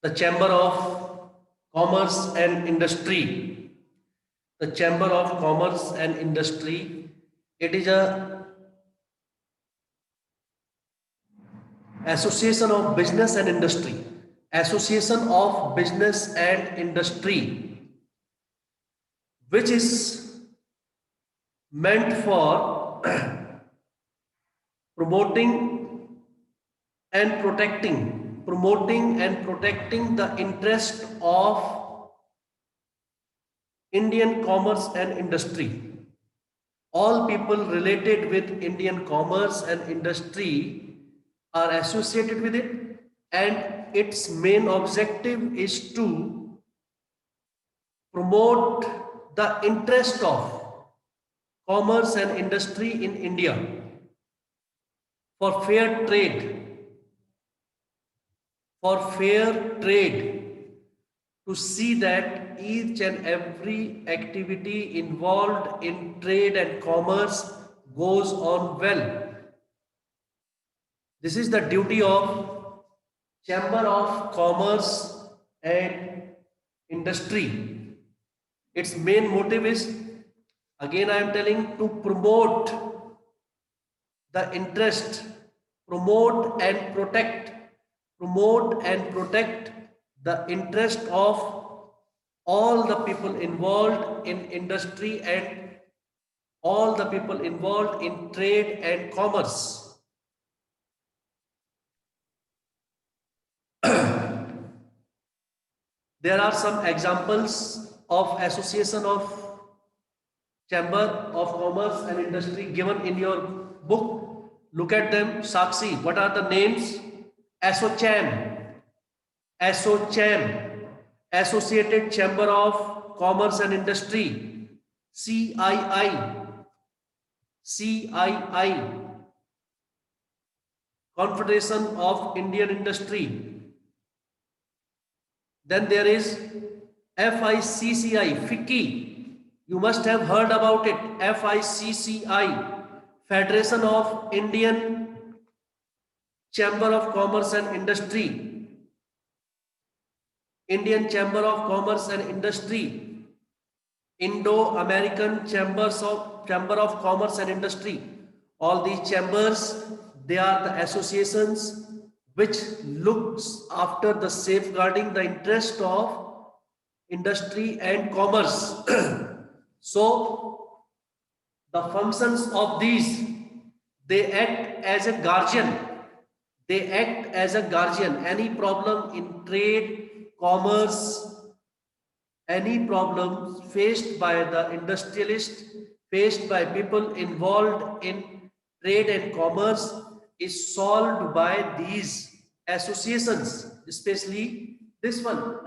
the Chamber of Commerce and Industry. The Chamber of Commerce and Industry, it is a association of business and industry. Association of business and industry, which is meant for promoting and protecting the interest of Indian commerce and industry. All people related with Indian commerce and industry are associated with it, and its main objective is to promote the interest of commerce and industry in India for fair trade, to see that each and every activity involved in trade and commerce goes on well. This is the duty of Chamber of Commerce and Industry. Its main motive is, again I am telling, to promote the interest, promote and protect the interest of all the people involved in industry and all the people involved in trade and commerce. There are some examples of association of Chamber of Commerce and Industry given in your book. Look at them. Sakshi, what are the names? ASSOCHAM, Associated Chamber of Commerce and Industry. CII, Confederation of Indian Industry. Then there is FICCI, FICCI. You must have heard about it. FICCI, Federation of Indian Chamber of Commerce and Industry. Indian Chamber of Commerce and Industry. Indo-American Chamber of Commerce and Industry. All these chambers, they are the associations which looks after the safeguarding the interest of industry and commerce. So the functions of these, they act as a guardian. Any problem in trade, commerce, any problem faced by the industrialist, faced by people involved in trade and commerce, is solved by these associations, especially this one.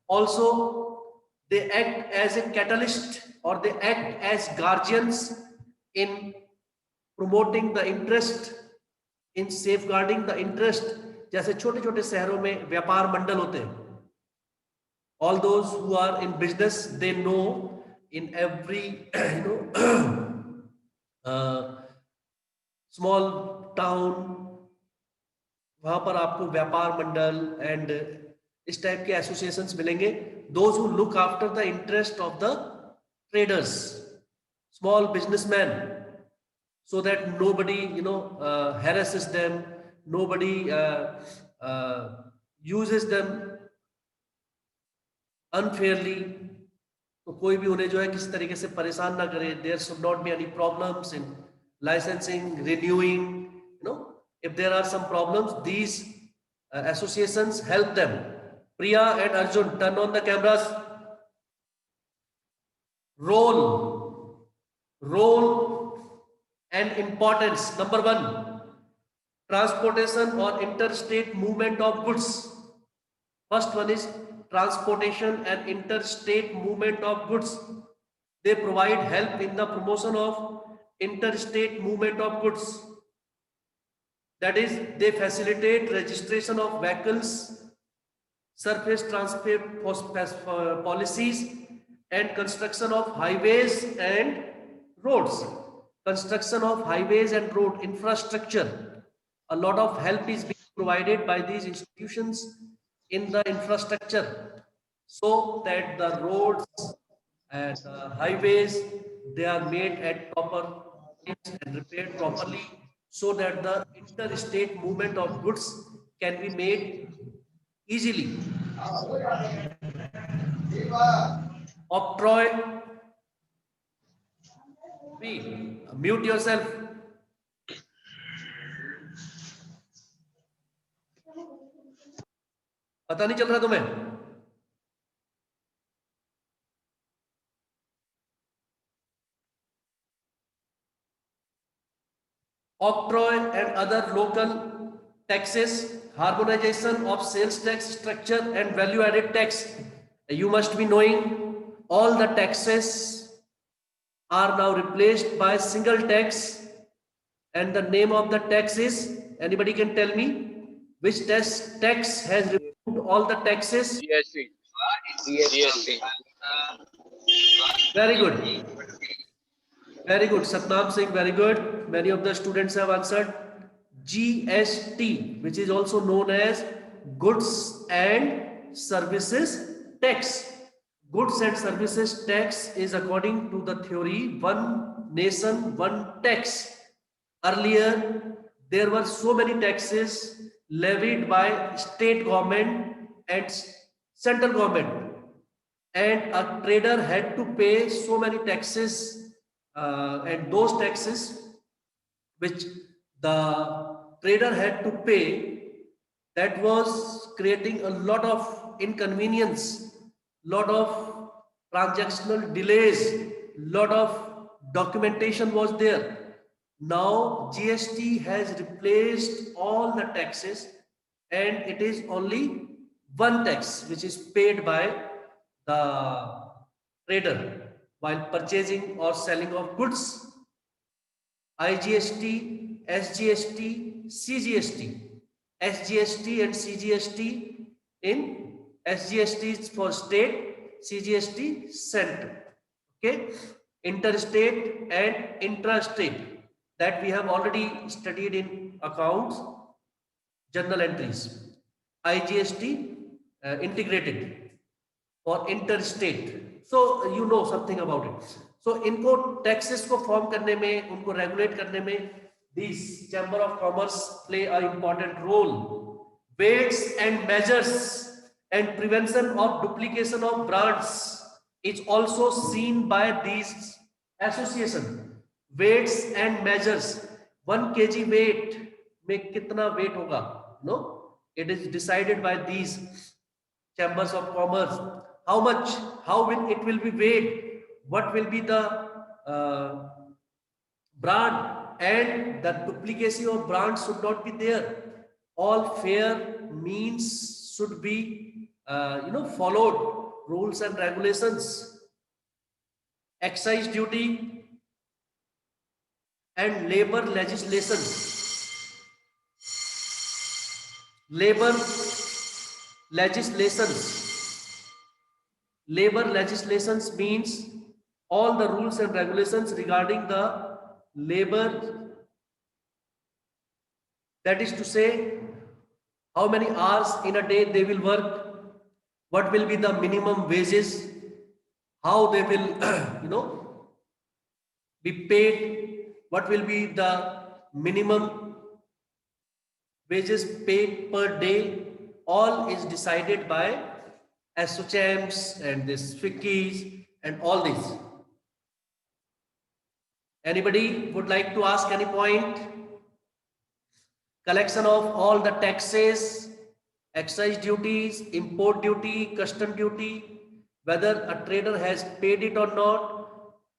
Also, they act as a catalyst, or they act as guardians in promoting the interest, in safeguarding the interest. जैसे छोटे छोटे शहरों में व्यापार मंडल होते हैं. All those who are in business, they know in every small town, वहां पर आपको व्यापार मंडल एंड इस टाइप के एसोसिएशंस मिलेंगे. Those who look after the interest of the traders, small businessmen, so that nobody harasses them, nobody uses them unfairly. तो कोई भी उन्हें जो है किसी तरीके से परेशान ना करे. There should not be any problems in licensing, renewing. If there are some problems, these associations help them. Priya and Arjun, turn on the cameras. Role and importance. Number 1, transportation or interstate movement of goods. First one is transportation and interstate movement of goods. They provide help in the promotion of interstate movement of goods. That is, they facilitate registration of vehicles, surface transport policies, and construction of highways and roads. Construction of highways and road infrastructure. A lot of help is being provided by these institutions in the infrastructure so that the roads and highways, they are made at proper times and repaired properly so that the interstate movement of goods can be made easily. Octroi, mute yourself. पता नहीं चल रहा तुम्हें? Octroi and other local taxes, harmonization of sales tax structure and value added tax. You must be knowing all the taxes are now replaced by single tax, and the name of the tax is, anybody can tell me which tax has removed all the taxes? GST. GST. Very good. Very good. Satnam Singh, very good. Many of the students have answered. GST, which is also known as Goods and Services Tax. Goods and Services Tax is according to the theory one nation, one tax. Earlier, there were so many taxes levied by state government and central government, and a trader had to pay so many taxes, and those taxes which the trader had to pay, that was creating a lot of inconvenience, lot of transactional delays, lot of documentation was there. Now GST has replaced all the taxes, and it is only one tax which is paid by the trader while purchasing or selling of goods. IGST, SGST, CGST. SGST and CGST, in SGST is for state, CGST central. Okay, interstate and intrastate, that we have already studied in accounts, journal entries. IGST integrated for interstate. So you know something about it. So इनको taxes को form करने में, उनको regulate करने में, these Chamber of Commerce play an important role. Weights and measures and prevention of duplication of brands is also seen by these association. Weights and measures, 1 kg weight में कितना weight होगा? No, it is decided by these chambers of commerce. How much, how will it will be weighed, what will be the brand, and the duplicacy of brands should not be there. All fair means should be followed, rules and regulations. Excise duty and labor legislation. Labor legislations means all the rules and regulations regarding the labor, that is to say how many hours in a day they will work, what will be the minimum wages, how they will be paid, what will be the minimum wages paid per day, all is decided by ASSOCHAMs and this FICCIs and all these. Anybody would like to ask any point? Collection of all the taxes, excise duties, import duty, custom duty, whether a trader has paid it or not,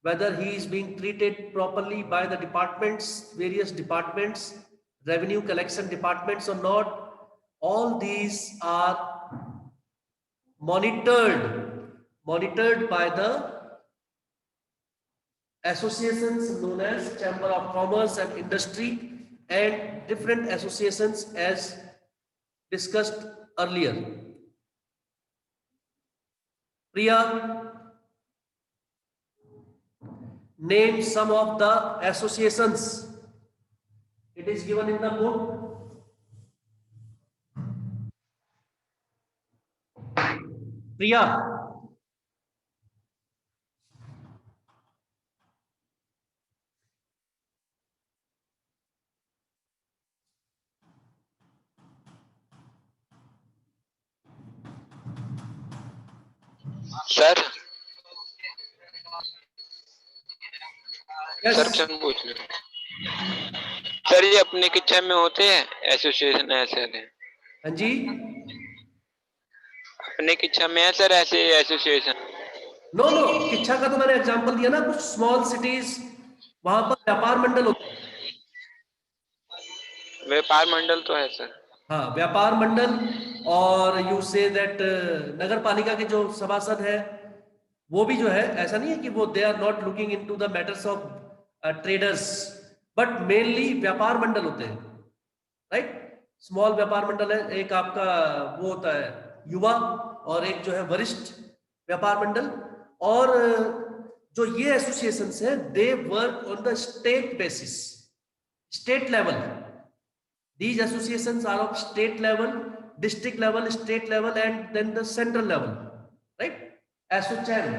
whether he is being treated properly by the departments, various departments, revenue collection departments or not, all these are monitored by the associations known as Chamber of Commerce and Industry and different associations as discussed earlier. Priya, name some of the associations. It is given in the book. Priya. Sir Yes. Sir question पूछ लो sir. ये अपने किच्छा में होते हैं association ऐसे हैं? हाँ जी, अपने किच्छा में है सर ऐसे एसोसिएशन? नो नो, किच्छा का तो मैंने एग्जांपल दिया ना, कुछ स्मॉल सिटीज वहां पर व्यापार मंडल होते हैं। व्यापार मंडल तो है सर। हाँ, व्यापार मंडल। और यू से दैट नगर पालिका के जो सभासद है वो भी जो है, ऐसा नहीं है कि वो they are not looking into the matters of traders, but mainly व्यापार मंडल होते हैं, राइट। स्मॉल व्यापार मंडल है, एक आपका वो होता है युवा, और एक जो है वरिष्ठ व्यापार मंडल। और जो ये एसोसिएशंस हैं they work on the state basis, state level. These associations are of state level, district level, state level, and then the central level, right? ASSOCHAM,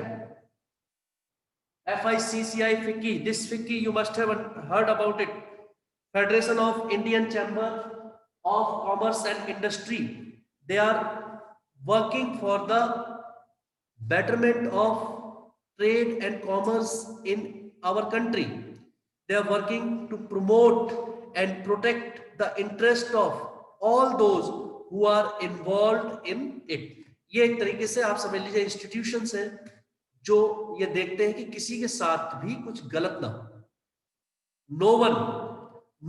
FICCI, FICCI. This FICCI you must have heard about it. Federation of Indian Chamber of Commerce and Industry. They are working for the betterment of trade and commerce in our country. They are working to promote and protect the interest of all those who are involved in it. ये एक तरीके से आप समझ लीजिए institutions हैं जो ये देखते हैं कि किसी के साथ भी कुछ गलत ना हो।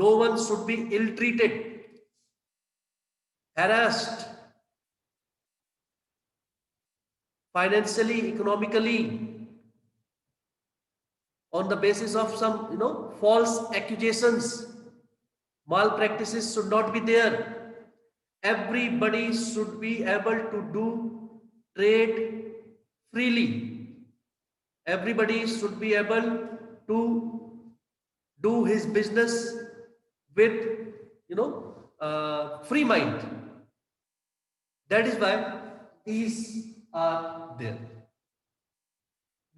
No one should be ill treated, harassed, financially, economically, on the basis of some false accusations. Malpractices should not be there. Everybody should be able to do trade freely. Everybody should be able to do his business with free mind. That is why these are there.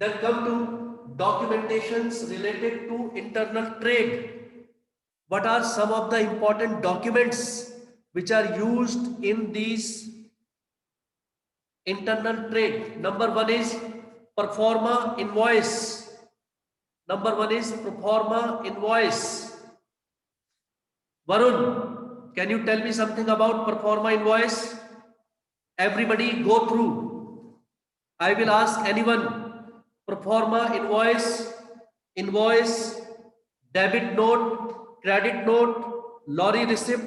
Then come to documentations related to internal trade. What are some of the important documents which are used in these internal trade? Number one is performa invoice. Number one is performa invoice. Varun, can you tell me something about performa invoice? Everybody go through. I will ask anyone. Performa invoice, debit note, credit note, lorry receipt,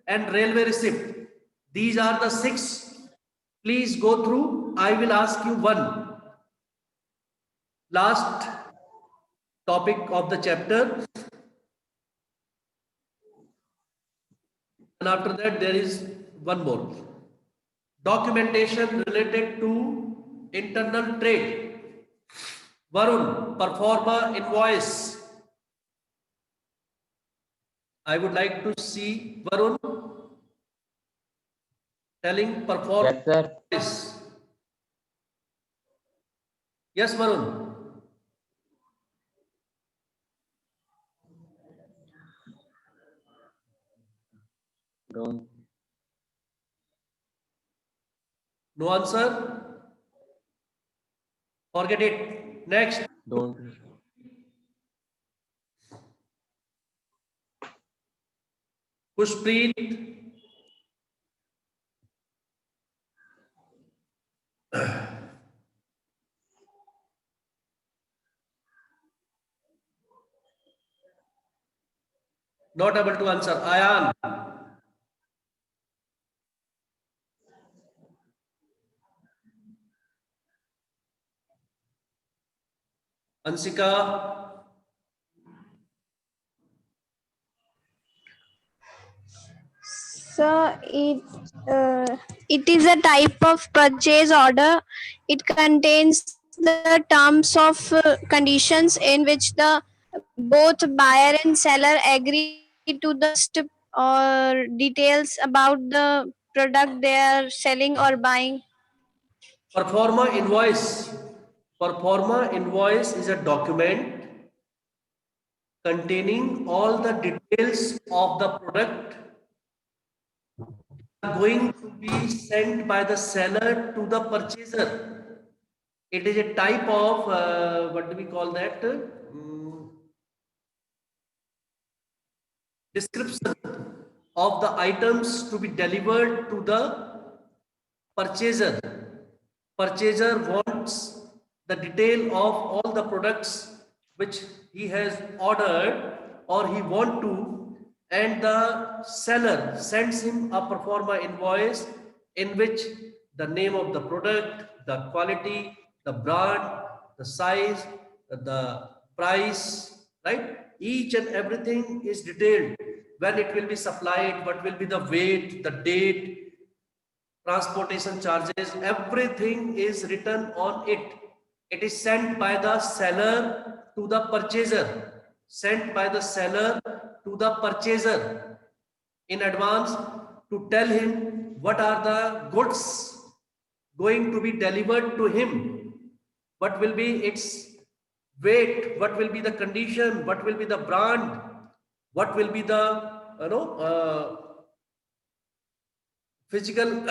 and railway receipt. These are the 6. Please go through. I will ask you one. Last topic of the chapter. And after that, there is one more. Documentation related to internal trade. Varun, performa invoice. I would like to see Varun telling performa Yes, sir. invoice. Yes, Varun. Don't. No answer? Forget it. Next. Don't. Pushpreet. Not able to answer. Ayan. Ansika. So it is a type of purchase order. It contains the terms of conditions in which the both buyer and seller agree to the or details about the product they are selling or buying. Performa invoice. Performa invoice is a document containing all the details of the product going to be sent by the seller to the purchaser. It is a type of what do we call that? Description of the items to be delivered to the purchaser. Purchaser wants the detail of all the products which he has ordered or he want to, and the seller sends him a performa invoice in which the name of the product, the quality, the brand, the size, the price, right? Each and everything is detailed. When it will be supplied, what will be the weight, the date, transportation charges, everything is written on it. It is sent by the seller to the purchaser. Sent by the seller to the purchaser in advance to tell him what are the goods going to be delivered to him. What will be its weight? What will be the condition? What will be the brand? What will be the physical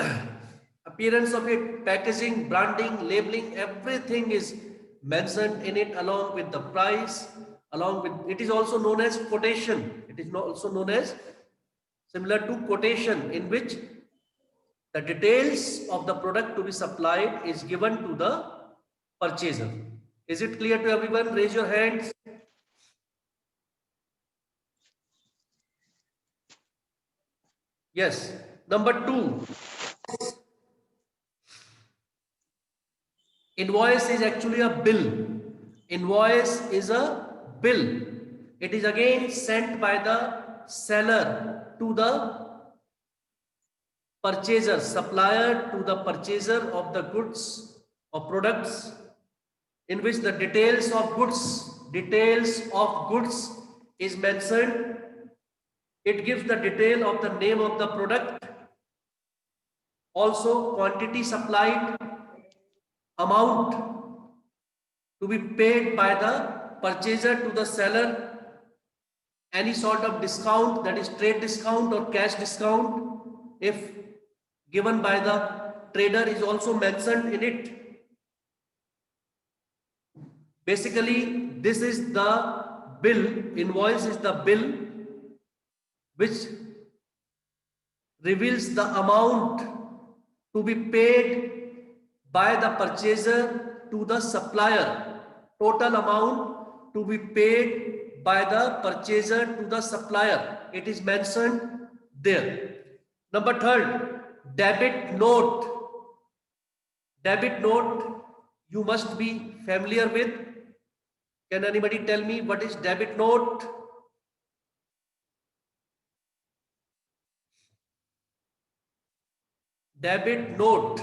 appearance of it, packaging, branding, labeling, everything is mentioned in it along with the price, along with, it is also known as quotation. It is also known as similar to quotation, in which the details of the product to be supplied is given to the purchaser. Is it clear to everyone? Raise your hands. Yes. Number 2. Invoice is actually a bill. Invoice is a bill. It is again sent by the seller to the purchaser, supplier to the purchaser of the goods or products, in which the details of goods is mentioned. It gives the detail of the name of the product, also quantity supplied, amount to be paid by the purchaser to the seller, any sort of discount, that is trade discount or cash discount, if given by the trader, is also mentioned in it. Basically, this is the bill. Invoice is the bill which reveals the amount to be paid by the purchaser to the supplier. Total amount to be paid by the purchaser to the supplier. It is mentioned there. Number 3, debit note. Debit note you must be familiar with. Can anybody tell me what is debit note? Debit note.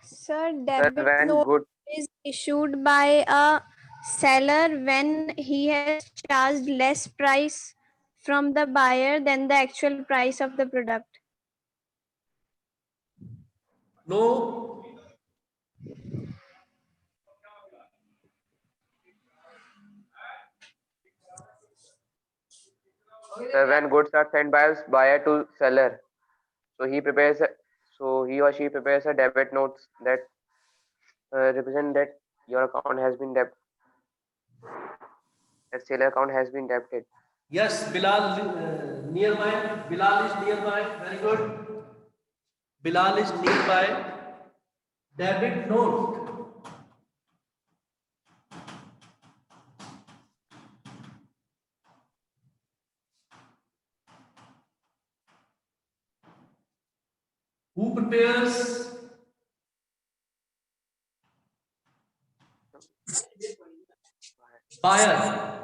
Sir, Sir, debit when note good, is issued by a seller when he has charged less price from the buyer than the actual price of the product. No. sir, when goods are sent by buyer to seller, so he or she prepares a debit notes that represent that your account has been that seller account has been debited. Yes, Bilal nearby. Bilal is nearby. Very good. Bilal is nearby. Debit note. Who prepares? Buyer.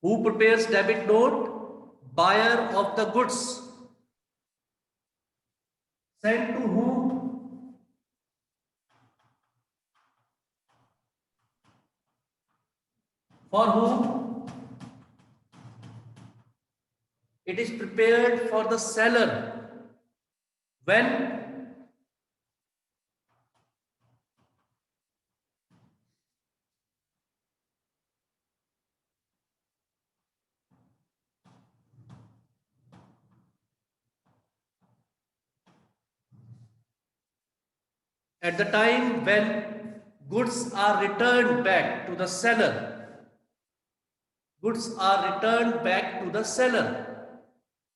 Who prepares debit note? Buyer of the goods. Sent to whom? For whom? It is prepared for the seller. When at the time when goods are returned back to the seller, goods are returned back to the seller.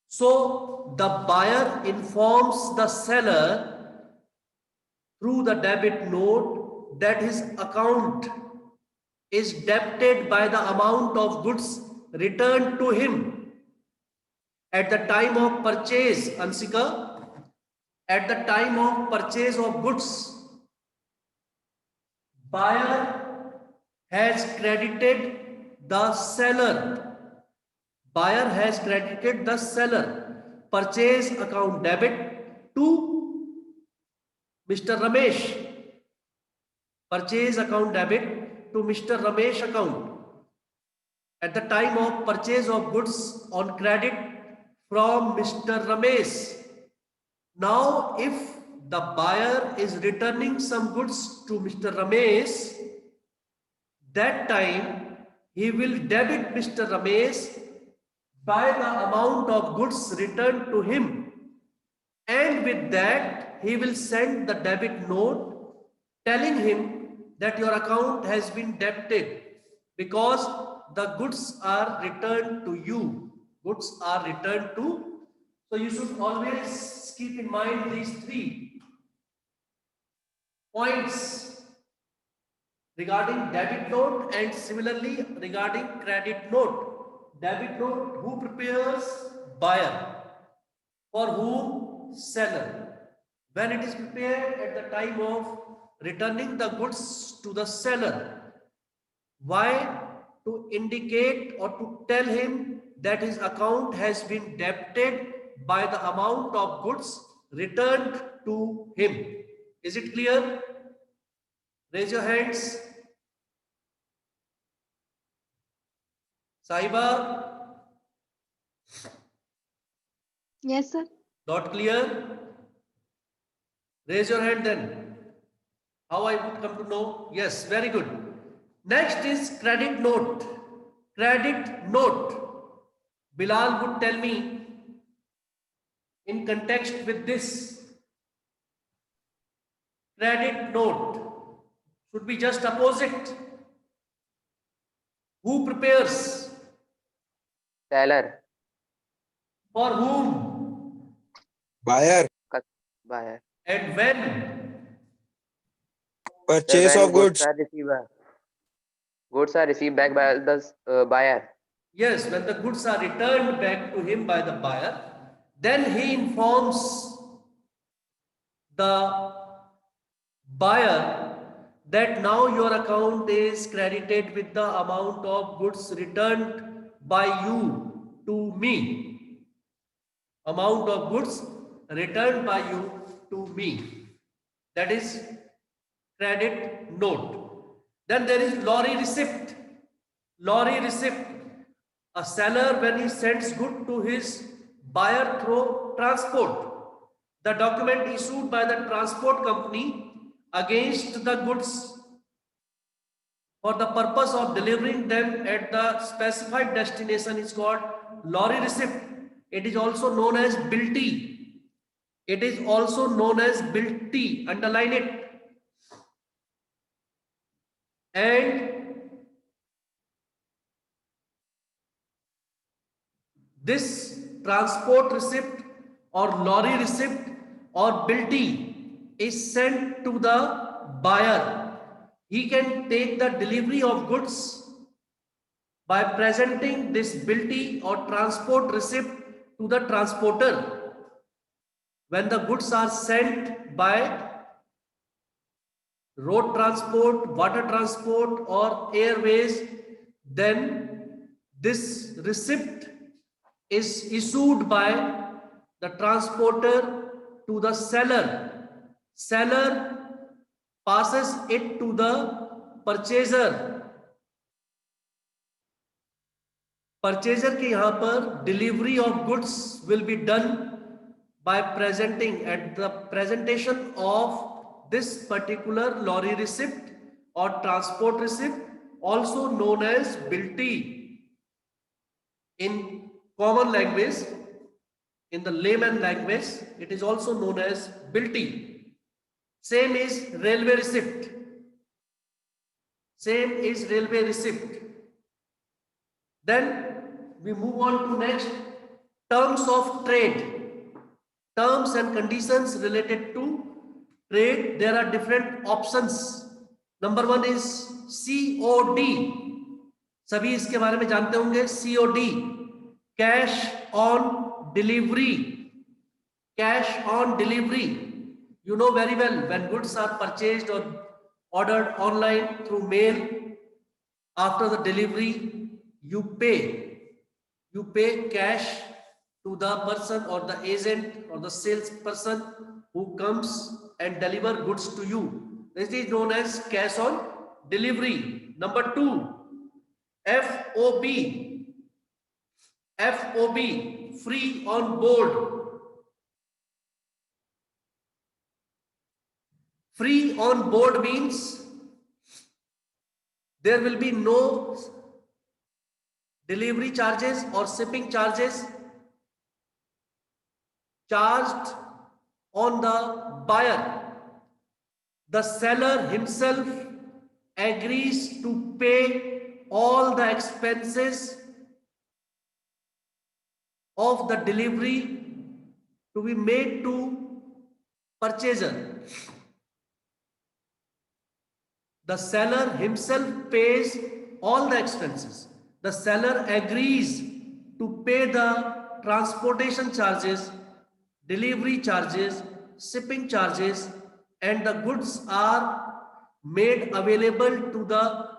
So the buyer informs the seller through the debit note that his account is debited by the amount of goods returned to him at the time of purchase. Ansika, at the time of purchase of goods, buyer has credited the seller. Buyer has credited the seller purchase account debit to Mr. Ramesh. Purchase account debit to Mr. Ramesh account at the time of purchase of goods on credit from Mr. Ramesh. Now, if the buyer is returning some goods to Mr. Ramesh, that time he will debit Mr. Ramesh by the amount of goods returned to him, and with that he will send the debit note telling him that your account has been debited because the goods are returned to you. Goods are returned to. So you should always keep in mind these 3 points regarding debit note and similarly regarding credit note. Debit note, who prepares? Buyer. For whom? Seller. When it is prepared at the time of returning the goods to the seller. Why? To indicate or to tell him that his account has been debited by the amount of goods returned to him. Is it clear? Raise your hands. Sahiba? Yes, sir. Not clear? Raise your hand then. How I would come to know? Yes, very good. Next is credit note. Credit note. Bilal would tell me in context with this. Credit note should be just opposite. Who prepares? Seller. For whom? Buyer. Buyer. And when? Purchase When of goods. Goods are received back by the buyer. Yes, when the goods are returned back to him by the buyer, then he informs the buyer that now your account is credited with the amount of goods returned by you to me. Amount of goods returned by you to me. That is credit note. Then there is lorry receipt. Lorry receipt. A seller, when he sends good to his buyer through transport, the document issued by the transport company against the goods for the purpose of delivering them at the specified destination is called lorry receipt. It is also known as bilty. It is also known as bilty. Underline it. And this transport receipt or lorry receipt or bilty is sent to the buyer. He can take the delivery of goods by presenting this bilty or transport receipt to the transporter. When the goods are sent by road transport, water transport or airways, then this receipt is issued by the transporter to the seller. Seller passes it to the purchaser. Purchaser के यहाँ पर delivery of goods will be done by presenting at the presentation of this particular lorry receipt or transport receipt, also known as bilty in common language. In the layman language, it is also known as bilty. Same is railway receipt. Same is railway receipt. Then we move on to next, terms of trade. Terms and conditions related to trade. There are different options. Number one is COD. सभी इसके बारे में जानते होंगे. COD, cash on delivery. Cash on delivery. You know very well, when goods are purchased or ordered online through mail, after the delivery, you pay cash to the person or the agent or the salesperson who comes and deliver goods to you. This is known as cash on delivery. Number two, FOB. FOB, free on board. Free on board means there will be no delivery charges or shipping charges charged on the buyer. The seller himself agrees to pay all the expenses of the delivery to be made to purchaser. The seller himself pays all the expenses. The seller agrees to pay the transportation charges, delivery charges, shipping charges, and the goods are made available to the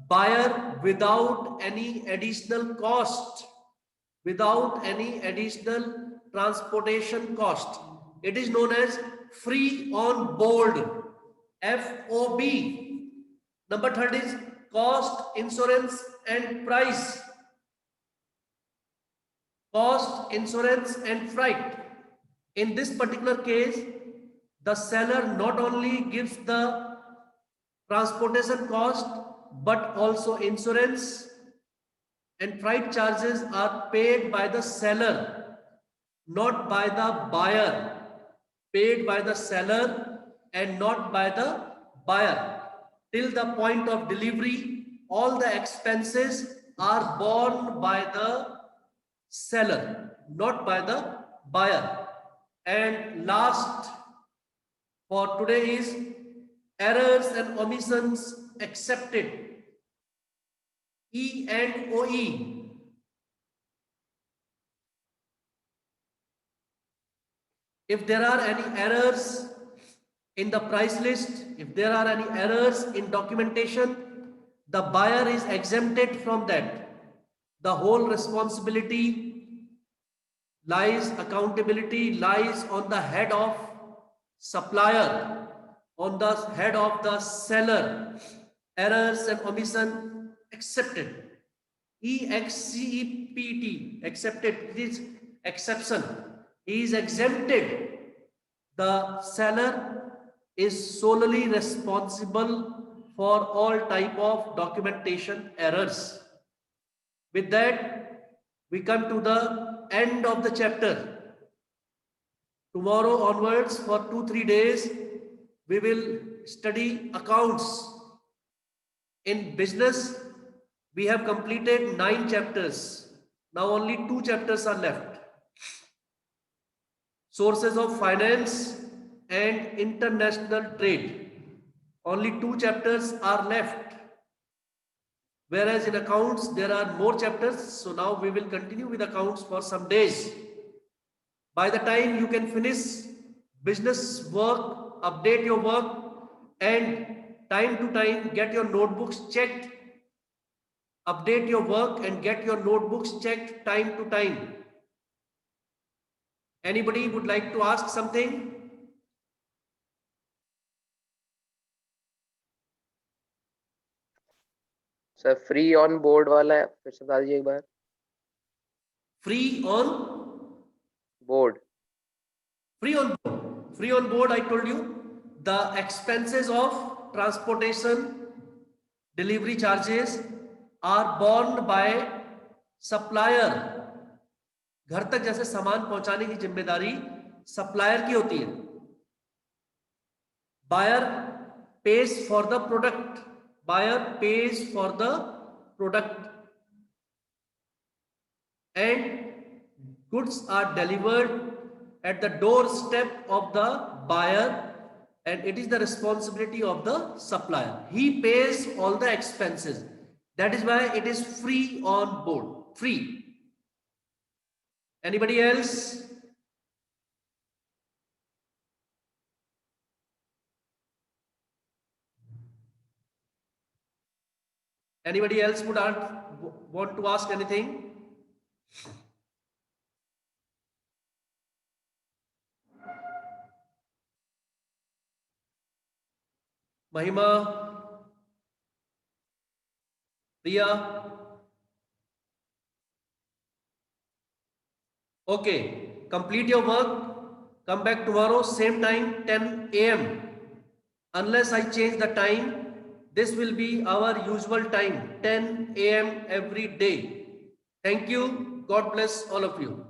buyer without any additional cost, without any additional transportation cost. It is known as free on board, FOB. Number third is cost, insurance, and price. Cost, insurance, and freight. In this particular case, the seller not only gives the transportation cost, but also insurance and freight charges are paid by the seller, not by the buyer. Paid by the seller and not by the buyer. Till the point of delivery, all the expenses are borne by the seller, not by the buyer. And last for today is errors and omissions accepted, E&OE. If there are any errors in the price list, if there are any errors in documentation, the buyer is exempted from that. The whole responsibility lies, accountability lies on the head of supplier, on the head of the seller. Errors and omission accepted. EXCEPT, accepted, it is exception. He is exempted. The seller is solely responsible for all type of documentation errors. With that, we come to the end of the chapter. Tomorrow onwards, for 2-3 days, we will study accounts. In business, we have completed 9 chapters. Now only 2 chapters are left. Sources of finance and international trade. Only 2 chapters are left. Whereas in accounts, there are more chapters. So now we will continue with accounts for some days. By the time you can finish business work, update your work, and time to time get your notebooks checked. Update your work and get your notebooks checked time to time. Anybody would like to ask something? Sir free on board वाला है, फिर से बता दीजिए एक बार. Free on board. Free on board. Free on board, I told you, the expenses of transportation, delivery charges are borne by supplier. घर तक जैसे सामान पहुंचाने की जिम्मेदारी सप्लायर की होती है. Buyer pays for the product. Buyer pays for the product. And goods are delivered at the doorstep of the buyer, and it is the responsibility of the supplier. He pays all the expenses. That is why it is free on board. Free. Anybody else? Anybody else would want to ask anything? Mahima, Priya. Okay, complete your work. Come back tomorrow, same time, 10 a.m. Unless I change the time, this will be our usual time, 10 a.m. every day. Thank you. God bless all of you.